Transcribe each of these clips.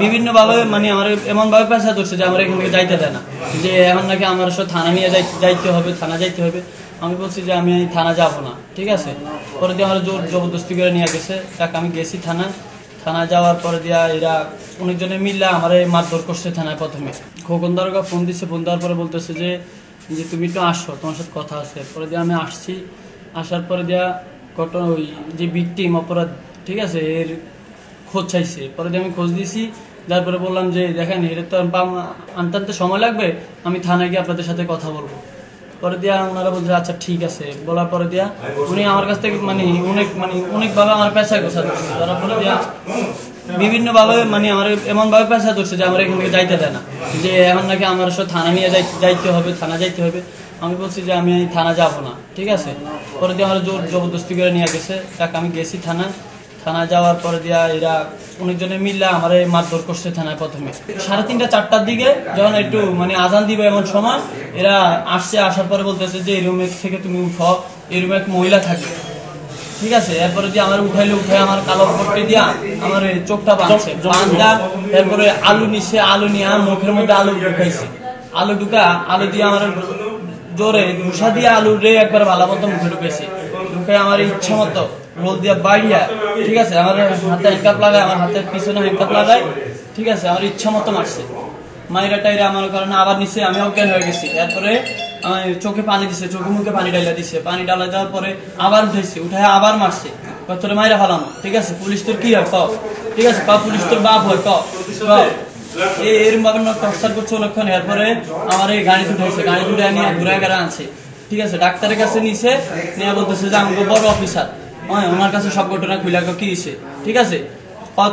বিভিন্ন ভাবে মানে আমার এমন ভাবে পেশা ধরছে যে আমার এখান থেকে যাইতে দেয় না, যে এখন নাকি আমার সাথে থানা নিয়ে যাইতে হবে, থানা যাইতে হবে। আমি বলছি যে আমি থানা যাব না, ঠিক আছে। পরে দিয়ে আমার জোর জবরদস্তি করে নিয়ে গেছে, তাকে আমি গেছি থানা যাওয়ার পরে দিয়া এরা অনেকজনে মিললে আমার মারধর করছে থানায়। প্রথমে খোকন দারোগা ফোন দিচ্ছে, ফোন দেওয়ার পরে বলতেছে যে তুমি একটু আসো, তোমার সাথে কথা আছে। পরে দিয়ে আমি আসছি, আসার পরে দিয়া ঘটনা ওই যে ভিকটিম অপরাধ, ঠিক আছে, এর খোঁজ চাইছে। পরে দিয়ে আমি খোঁজ দিয়েছি, তারপরে বললাম যে দেখেন এর তো আনতে আনতে সময় লাগবে, আমি থানায় গিয়ে আপনাদের সাথে কথা বলবো। পরে দিয়া ওনারা বলছে আচ্ছা ঠিক আছে। বলার পরে দিয়া উনি আমার কাছ থেকে অনেকভাবে আমার পেশায় গোছা ধরছে। ধরার পরে দিয়া বিভিন্ন ভাবে আমার এমন ভাবে পেশা ধরছে যে আমার এখান থেকে যাইতে দেয় না, যে এখন নাকি আমার সাথে থানা নিয়ে যাইতে হবে, থানা যাইতে হবে। আমি বলছি যে আমি থানা যাব না, ঠিক আছে। পরে দিয়ে আমার জোর জবরদস্তি করে নিয়ে গেছে, তাকে আমি গেছি থানা যাওয়ার পরে দিয়া এরা অনেকজনে মিললে আমার মারধর করছে থানায়। প্রথমে 3:30 4টার দিকে যখন একটু আজান দিবে এমন সময় এরা আসছে, আসার পরে বলতেছে যে এই রুমের থেকে তুমি উঠো, এই রুমে এক মহিলা থাকে, ঠিক আছে। এরপরে দিয়ে আমার উঠাই আমার কালো পট্টি দিয়া আমার চোখটা বাঁধছে, এরপরে আলু নিচ্ছে, আলু নিয়ে মুখের মধ্যে আলু ঢুকাইছে, আলু দিয়ে আমার জোরে ঘুষা দিয়ে আলু রে একবার ভালো মতো মুখে ঢুকেছে, ঢুকে আমার ইচ্ছা মতো রোল দিয়ে বাড়িয়া, ঠিক আছে, আমার হাতে হ্যান্ডকাপ লাগায়, আমার হাতের পিছনে হ্যান্ডকাপ লাগায়, ঠিক আছে, আমার ইচ্ছা মতো মারছে। মাইরা টাইরা আমার কারণে আবার নিচে আমি অজ্ঞান হয়ে গেছি। এরপরে আমার চোখে পানি দিছে, চোখে মুখে পানি ডাইলা দিছে, পানি ডালা দেওয়ার পরে আবার উঠেছে, উঠায় আবার মারছে, তোরে মাইরা ফেলানো, ঠিক আছে। পুলিশ তোর কি হয় ক, ঠিক আছে, পুলিশ তোর বাপ হয় ক, এরকম ভাবে টর্চার করছে অনেকক্ষণ। এরপরে আমার এই গাড়ি উঠেছে, গাড়ি উঠে নিয়ে ঘুরে গেড়ে আনছে, ঠিক আছে। ডাক্তারের কাছে নিছে, নিয়ে বলতেছে যে আমাকে বড় অফিসার, হ্যাঁ, ওনার কাছে সব ঘটনা খুলে কি দিছে, ঠিক আছে।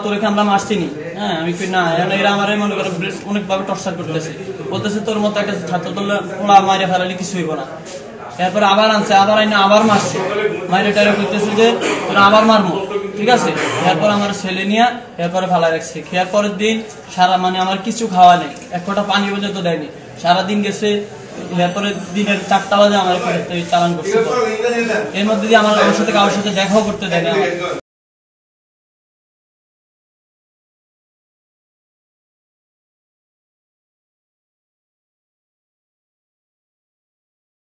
তোর আমরা মারছি নি, হ্যাঁ, আমি না, এরা আমার মনে করে অনেকভাবে টর্চার করতেছে, বলতেছে তোর মতো একটা ছাত্র তোলা মাইরে ফেলালে কিছু হইব না। এরপরে আবার আনছে, আবার আইনা আবার মারছে, মাইরে টাইরে করতেছে যে তোরা আবার মারবো, ঠিক আছে। এরপর আমার ছেলে নিয়ে এরপরে ফালা রাখছে। খেয়ার পরের দিন সারা আমার কিছু খাওয়া নেই, এক ফোঁটা পানি পর্যন্ত দেয়নি, সারাদিন গেছে। এরপরে দিনের 4টা বাজে আমার চালান করছে। এর মধ্যে দিয়ে আমার সাথে কারোর সাথে দেখাও করতে দেয়নি।